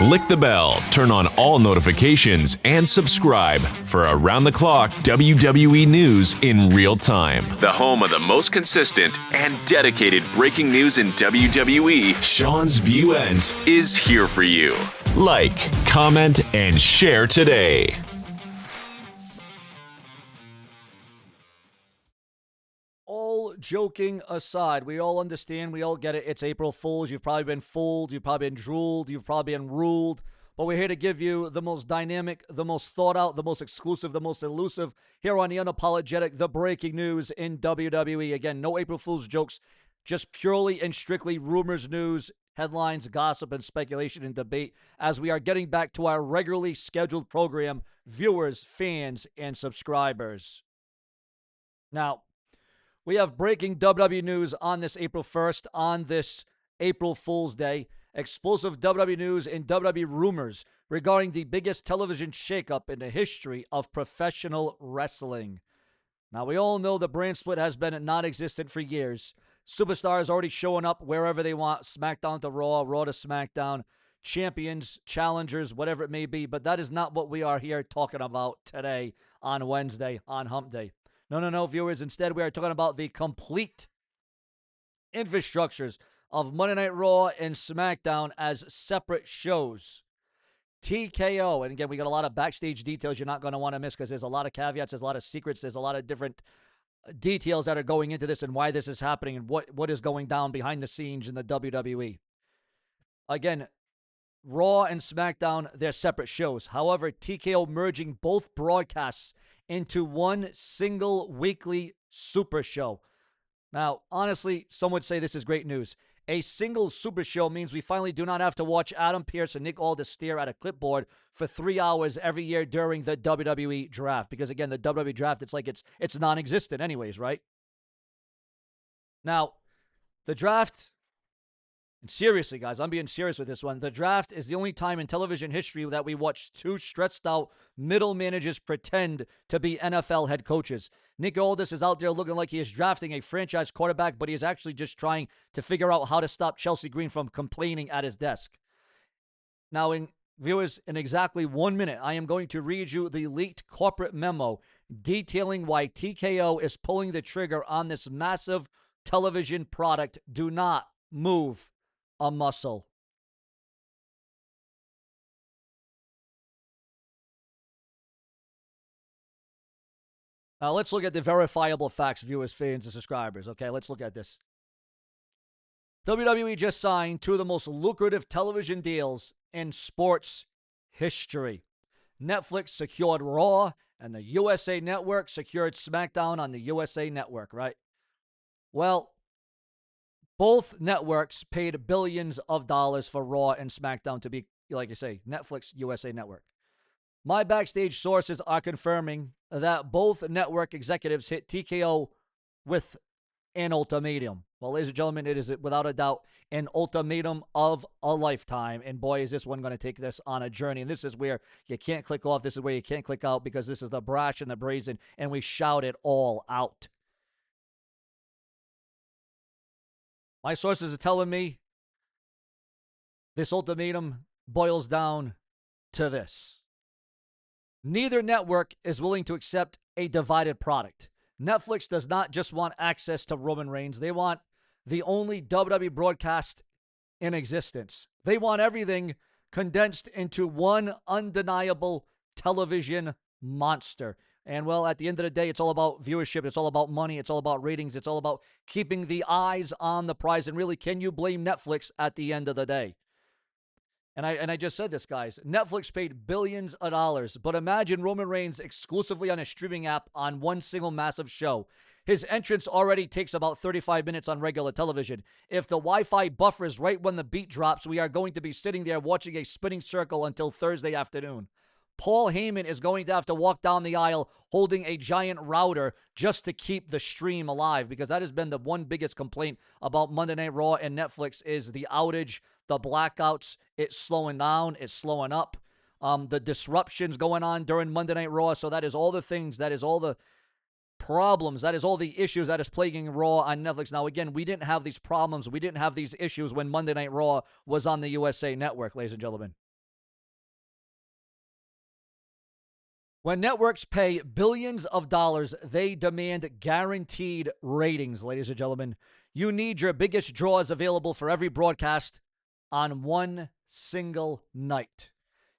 Click the bell, turn on all notifications, and subscribe for around-the-clock WWE news in real time. The home of the most consistent and dedicated breaking news in WWE, SeanzViewEnt, is here for you. Like, comment, and share today. All joking aside, we all understand, we all get it. It's April Fool's. You've probably been fooled, you've probably been drooled, you've probably been ruled. But we're here to give you the most dynamic, the most thought out, the most exclusive, the most elusive here on the Unapologetic, the breaking news in WWE. Again, no April Fool's jokes, just purely and strictly rumors, news, headlines, gossip, and speculation and debate as we are getting back to our regularly scheduled program, viewers, fans, and subscribers. Now, we have breaking WWE news on this April 1st, on this April Fool's Day. Explosive WWE news and WWE rumors regarding the biggest television shakeup in the history of professional wrestling. Now, we all know the brand split has been non-existent for years. Superstars already showing up wherever they want, SmackDown to Raw, Raw to SmackDown, champions, challengers, whatever it may be. But that is not what we are here talking about today on Wednesday, on Hump Day. No, viewers. Instead, we are talking about the complete infrastructures of Monday Night Raw and SmackDown as separate shows. TKO, and again, we got a lot of backstage details you're not going to want to miss because there's a lot of caveats, there's a lot of secrets, there's a lot of different details that are going into this and why this is happening and what is going down behind the scenes in the WWE. Again, Raw and SmackDown, they're separate shows. However, TKO merging both broadcasts into one single weekly super show. Now, honestly, some would say this is great news. A single super show means we finally do not have to watch Adam Pearce and Nick Aldis stare at a clipboard for 3 hours every year during the WWE draft. Because again, the WWE draft, it's like it's non-existent anyways, right? Now, the draft, and seriously, guys, I'm being serious with this one. The draft is the only time in television history that we watch two stressed-out middle managers pretend to be NFL head coaches. Nick Aldis is out there looking like he is drafting a franchise quarterback, but he is actually just trying to figure out how to stop Chelsea Green from complaining at his desk. Now, viewers, in exactly 1 minute, I am going to read you the leaked corporate memo detailing why TKO is pulling the trigger on this massive television product. Do not move a muscle. Now, let's look at the verifiable facts, viewers, fans, and subscribers. Okay, let's look at this. WWE just signed two of the most lucrative television deals in sports history. Netflix secured Raw, and the USA Network secured SmackDown on the USA Network, right? Well, both networks paid billions of dollars for Raw and SmackDown to be, like you say, Netflix, USA Network. My backstage sources are confirming that both network executives hit TKO with an ultimatum. Well, ladies and gentlemen, it is without a doubt an ultimatum of a lifetime. And boy, is this one going to take this on a journey. And this is where you can't click off. This is where you can't click out because this is the brash and the brazen, and we shout it all out. My sources are telling me this ultimatum boils down to this. Neither network is willing to accept a divided product. Netflix does not just want access to Roman Reigns. They want the only WWE broadcast in existence. They want everything condensed into one undeniable television monster. And, well, at the end of the day, it's all about viewership. It's all about money. It's all about ratings. It's all about keeping the eyes on the prize. And really, can you blame Netflix at the end of the day? And I just said this, guys. Netflix paid billions of dollars, but imagine Roman Reigns exclusively on a streaming app on one single massive show. His entrance already takes about 35 minutes on regular television. If the Wi-Fi buffers right when the beat drops, we are going to be sitting there watching a spinning circle until Thursday afternoon. Paul Heyman is going to have to walk down the aisle holding a giant router just to keep the stream alive, because that has been the one biggest complaint about Monday Night Raw and Netflix is the outage, the blackouts. It's slowing down. It's slowing up. The disruptions going on during Monday Night Raw. So that is all the things. That is all the problems. That is all the issues that is plaguing Raw on Netflix. Now, again, we didn't have these problems. We didn't have these issues when Monday Night Raw was on the USA Network, ladies and gentlemen. When networks pay billions of dollars, they demand guaranteed ratings, ladies and gentlemen. You need your biggest draws available for every broadcast on one single night.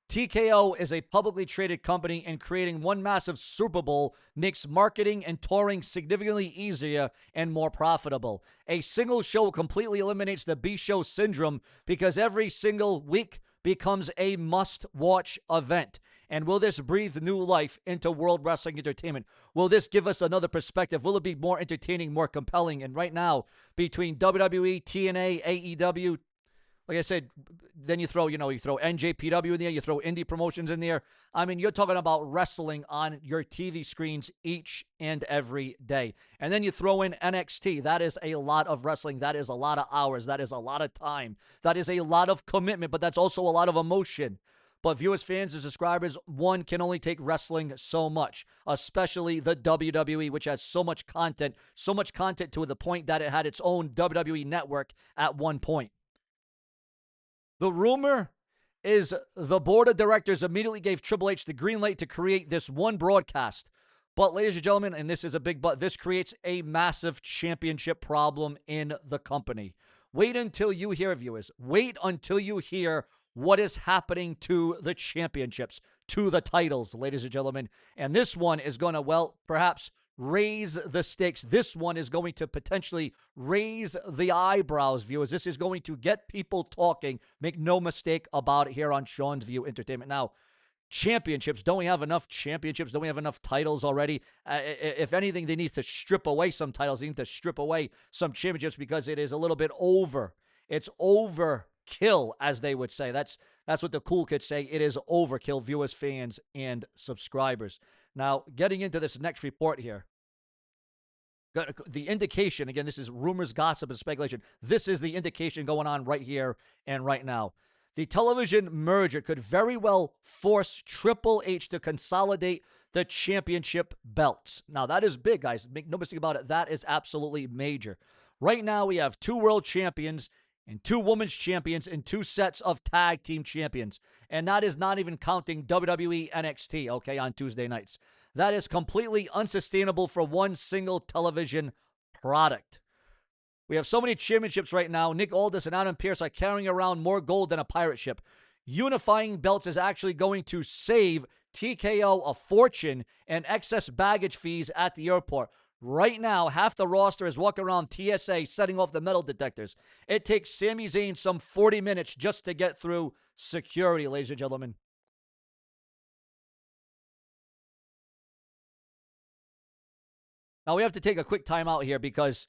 TKO is a publicly traded company, and creating one massive Super Bowl makes marketing and touring significantly easier and more profitable. A single show completely eliminates the B-show syndrome because every single week becomes a must-watch event. And will this breathe new life into World Wrestling Entertainment? Will this give us another perspective? Will it be more entertaining, more compelling? And right now, between WWE, TNA, AEW, like I said, then you throw NJPW in there, you throw indie promotions in there. I mean, you're talking about wrestling on your TV screens each and every day. And then you throw in NXT. That is a lot of wrestling. That is a lot of hours. That is a lot of time. That is a lot of commitment, but that's also a lot of emotion. But viewers, fans, and subscribers, one can only take wrestling so much, especially the WWE, which has so much content to the point that it had its own WWE network at one point. The rumor is the board of directors immediately gave Triple H the green light to create this one broadcast. But, ladies and gentlemen, and this is a big but, this creates a massive championship problem in the company. Wait until you hear, viewers. Wait until you hear what is happening to the championships, to the titles, ladies and gentlemen. And this one is going to, well, perhaps raise the stakes. This one is going to potentially raise the eyebrows, viewers. This is going to get people talking. Make no mistake about it here on Sean's View Entertainment. Now, championships. Don't we have enough championships? Don't we have enough titles already? If anything, they need to strip away some titles. They need to strip away some championships because it is a little bit over. It's overkill, as they would say. That's what the cool kids say. It is overkill, viewers, fans, and subscribers. Now, getting into this next report here. The indication, again, this is rumors, gossip, and speculation. This is the indication going on right here and right now. The television merger could very well force Triple H to consolidate the championship belts. Now, that is big, guys. Make no mistake about it. That is absolutely major. Right now, we have 2 world champions and 2 women's champions and 2 sets of tag team champions. And that is not even counting WWE NXT, okay, on Tuesday nights. That is completely unsustainable for one single television product. We have so many championships right now. Nick Aldis and Adam Pearce are carrying around more gold than a pirate ship. Unifying belts is actually going to save TKO a fortune and excess baggage fees at the airport. Right now, half the roster is walking around TSA setting off the metal detectors. It takes Sami Zayn some 40 minutes just to get through security, ladies and gentlemen. Now, we have to take a quick time out here because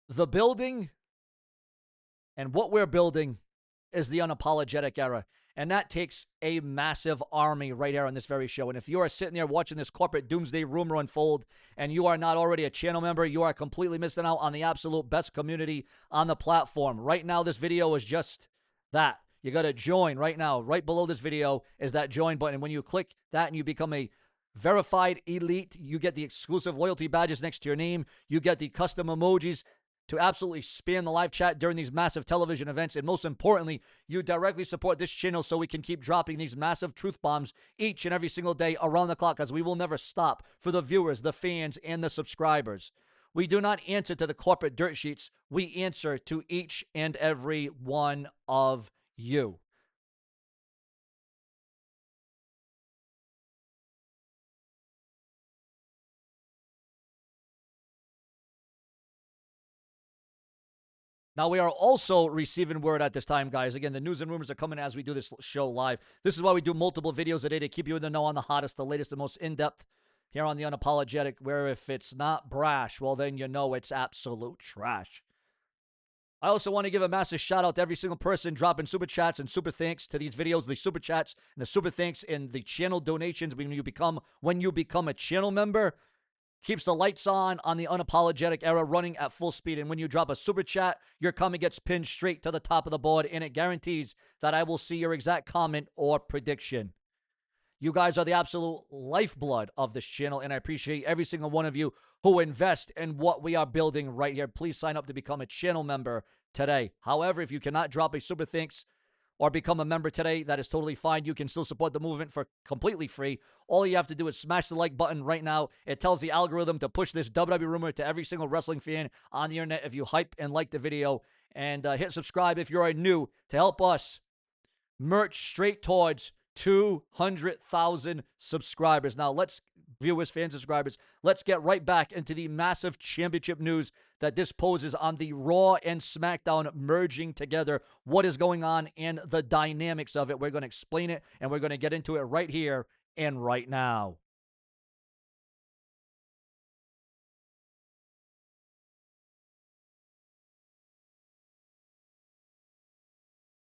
the building and what we're building is the unapologetic era. And that takes a massive army right here on this very show. And if you are sitting there watching this corporate doomsday rumor unfold and you are not already a channel member, you are completely missing out on the absolute best community on the platform. Right now, this video is just that. You got to join right now. Right below this video is that join button. And when you click that and you become a verified elite, you get the exclusive loyalty badges next to your name. You get the custom emojis to absolutely spam the live chat during these massive television events. And most importantly, you directly support this channel so we can keep dropping these massive truth bombs each and every single day around the clock, as we will never stop for the viewers, the fans, and the subscribers. We do not answer to the corporate dirt sheets. We answer to each and every one of you. Now, we are also receiving word at this time, guys. Again, the news and rumors are coming as we do this show live. This is why we do multiple videos a day to keep you in the know on the hottest, the latest, the most in-depth here on the Unapologetic, where if it's not brash, well, then you know it's absolute trash. I also want to give a massive shout-out to every single person dropping super chats and super thanks to these videos, the super chats and the super thanks and the channel donations when you become a channel member. Keeps the lights on the Unapologetic era running at full speed. And when you drop a super chat, your comment gets pinned straight to the top of the board, and it guarantees that I will see your exact comment or prediction. You guys are the absolute lifeblood of this channel, and I appreciate every single one of you who invest in what we are building right here. Please sign up to become a channel member today. However, if you cannot drop a super thanks or become a member today, that is totally fine. You can still support the movement for completely free. All you have to do is smash the like button right now. It tells the algorithm to push this WWE rumor to every single wrestling fan on the internet if you hype and like the video. And hit subscribe if you're new to help us merch straight towards 200,000 subscribers. Now, viewers, fans, subscribers, let's get right back into the massive championship news that this poses on the Raw and SmackDown merging together. What is going on and the dynamics of it. We're going to explain it, and we're going to get into it right here and right now.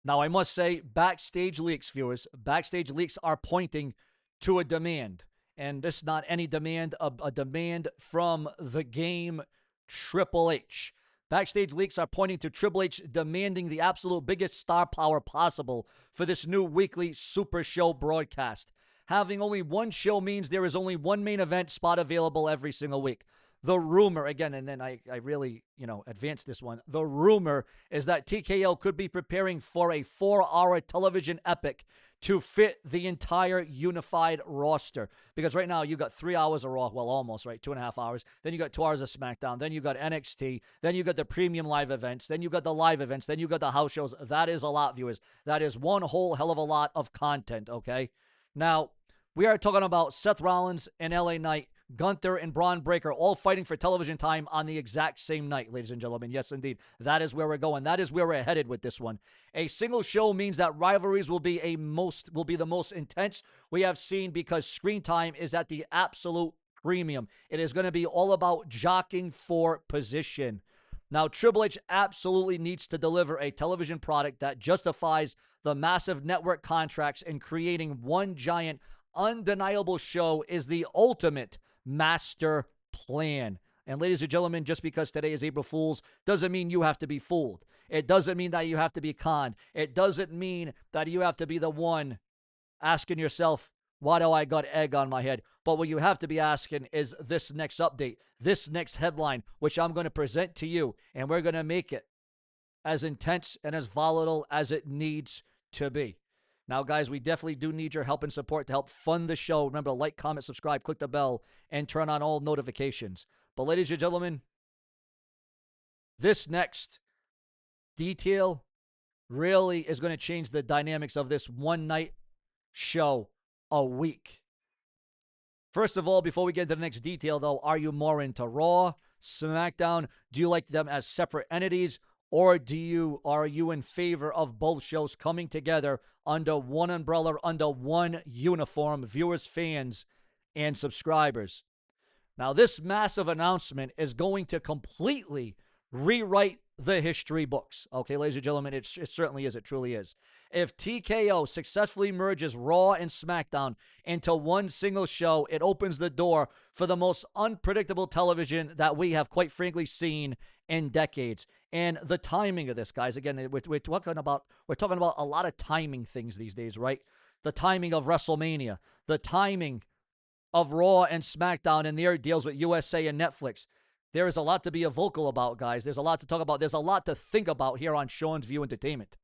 Now, I must say, backstage leaks, viewers, backstage leaks are pointing to a demand. And this is not any demand, a demand from the game Triple H. Backstage leaks are pointing to Triple H demanding the absolute biggest star power possible for this new weekly Super Show broadcast. Having only one show means there is only one main event spot available every single week. The rumor, again, and then I really, advanced this one. The rumor is that TKO could be preparing for a 4-hour television epic to fit the entire unified roster. Because right now, you got 3 hours of Raw, well, almost, right? 2.5 hours. Then you got 2 hours of SmackDown. Then you got NXT. Then you got the premium live events. Then you got the live events. Then you got the house shows. That is a lot, viewers. That is one whole hell of a lot of content, okay? Now, we are talking about Seth Rollins and LA Knight, Gunther and Braun Breaker all fighting for television time on the exact same night, ladies and gentlemen. Yes, indeed. That is where we're going. That is where we're headed with this one. A single show means that rivalries will be the most intense we have seen because screen time is at the absolute premium. It is going to be all about jockeying for position. Now, Triple H absolutely needs to deliver a television product that justifies the massive network contracts, and creating one giant, undeniable show is the ultimate master plan. And ladies and gentlemen, just because today is April Fool's doesn't mean you have to be fooled. It doesn't mean that you have to be conned. It doesn't mean that you have to be the one asking yourself, why do I got egg on my head? But what you have to be asking is this next update, this next headline, which I'm going to present to you, and we're going to make it as intense and as volatile as it needs to be. Now, guys, we definitely do need your help and support to help fund the show. Remember to like, comment, subscribe, click the bell, and turn on all notifications. But ladies and gentlemen, this next detail really is going to change the dynamics of this one-night show a week. First of all, before we get into the next detail, though, are you more into Raw, SmackDown? Do you like them as separate entities? Or are you in favor of both shows coming together under one umbrella, under one uniform, viewers, fans, and subscribers? Now, this massive announcement is going to completely rewrite the history books. Okay, ladies and gentlemen, it certainly is. It truly is. If TKO successfully merges Raw and SmackDown into one single show, it opens the door for the most unpredictable television that we have, quite frankly, seen in decades. And the timing of this, guys, again, we're talking about a lot of timing things these days, right? The timing of WrestleMania, the timing of Raw and SmackDown and their deals with USA and Netflix. There is a lot to be vocal about, guys. There's a lot to talk about. There's a lot to think about here on Sean's View Entertainment.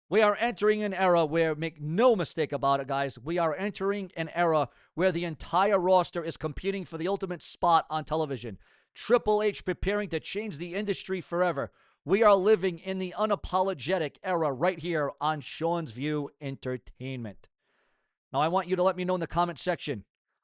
We are entering an era where, make no mistake about it, guys, we are entering an era where the entire roster is competing for the ultimate spot on television. Triple H preparing to change the industry forever. We are living in the unapologetic era right here on Sean's View Entertainment. Now, I want you to let me know in the comment section.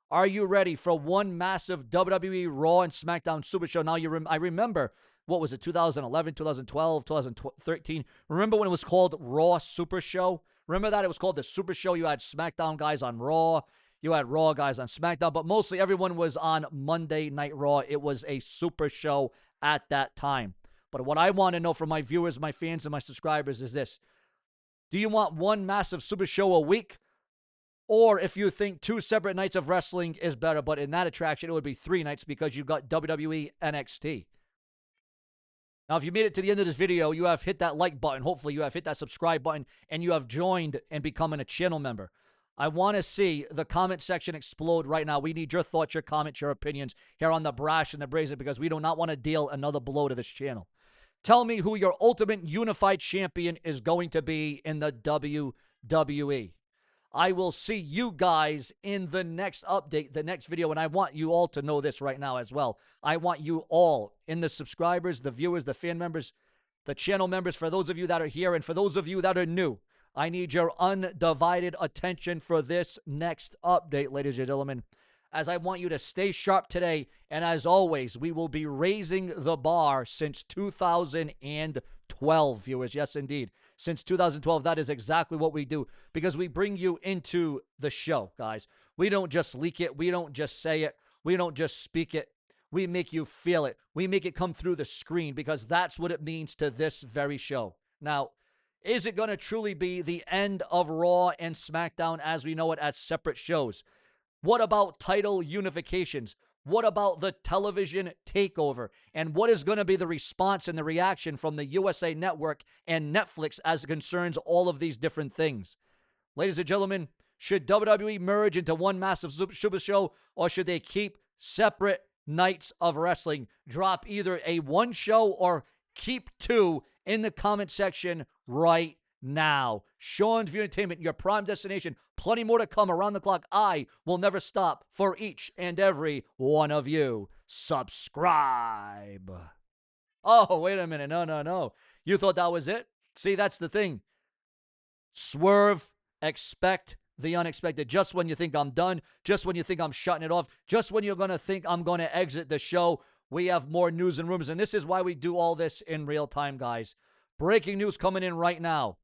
Are you ready for one massive WWE Raw and SmackDown Super Show? Now, I remember, what was it, 2011, 2012, 2013? Remember when it was called Raw Super Show? Remember that? It was called the Super Show. You had SmackDown guys on Raw. You had Raw guys on SmackDown. But mostly everyone was on Monday Night Raw. It was a Super Show at that time. But what I want to know from my viewers, my fans, and my subscribers is this. Do you want one massive Super Show a week? Or if you think 2 separate nights of wrestling is better, but in that attraction, it would be 3 nights because you've got WWE NXT. Now, if you made it to the end of this video, you have hit that like button. Hopefully, you have hit that subscribe button, and you have joined and become a channel member. I want to see the comment section explode right now. We need your thoughts, your comments, your opinions here on the Brash and the Brazen because we do not want to deal another blow to this channel. Tell me who your ultimate unified champion is going to be in the WWE. I will see you guys in the next update, the next video, and I want you all to know this right now as well. I want you all, in the subscribers, the viewers, the fan members, the channel members, for those of you that are here and for those of you that are new, I need your undivided attention for this next update, ladies and gentlemen, as I want you to stay sharp today. And as always, we will be raising the bar since 2012, viewers. Yes, indeed. Since 2012, that is exactly what we do, because we bring you into the show, guys. We don't just leak it. We don't just say it. We don't just speak it. We make you feel it. We make it come through the screen, because that's what it means to this very show. Now, is it going to truly be the end of Raw and SmackDown as we know it as separate shows? What about Title Unifications? What about the television takeover? And what is going to be the response and the reaction from the USA Network and Netflix as it concerns all of these different things? Ladies and gentlemen, should WWE merge into one massive super show, or should they keep separate nights of wrestling? Drop either a one show or keep two in the comment section right now. SeanzViewEnt Entertainment, your prime destination. Plenty more to come around the clock. I will never stop for each and every one of you. Subscribe. Oh, wait a minute. No. You thought that was it? See, that's the thing. Swerve, expect the unexpected. Just when you think I'm done, just when you think I'm shutting it off, just when you're going to think I'm going to exit the show, we have more news and rumors. And this is why we do all this in real time, guys. Breaking news coming in right now.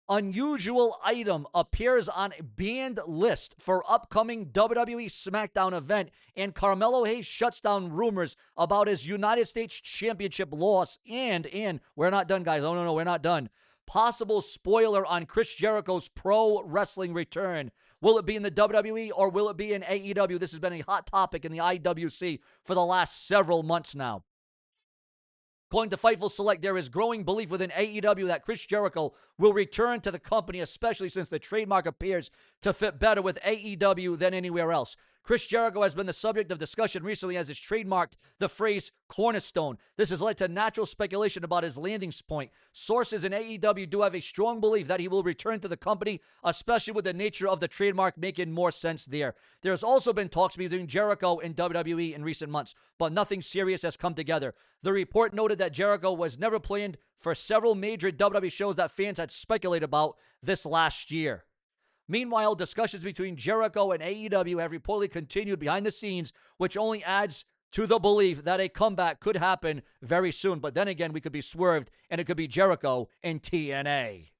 Unusual item appears on banned list for upcoming WWE SmackDown event, and Carmelo Hayes shuts down rumors about his United States Championship loss. And we're not done, guys. Oh, no, we're not done. Possible spoiler on Chris Jericho's pro wrestling return. Will it be in the WWE or will it be in AEW? This has been a hot topic in the IWC for the last several months now. According to Fightful Select, there is growing belief within AEW that Chris Jericho will return to the company, especially since the trademark appears to fit better with AEW than anywhere else. Chris Jericho has been the subject of discussion recently as he's trademarked the phrase cornerstone. This has led to natural speculation about his landing point. Sources in AEW do have a strong belief that he will return to the company, especially with the nature of the trademark making more sense there. There's also been talks between Jericho and WWE in recent months, but nothing serious has come together. The report noted that Jericho was never planned for several major WWE shows that fans had speculated about this last year. Meanwhile, discussions between Jericho and AEW have reportedly continued behind the scenes, which only adds to the belief that a comeback could happen very soon. But then again, we could be swerved, and it could be Jericho in TNA.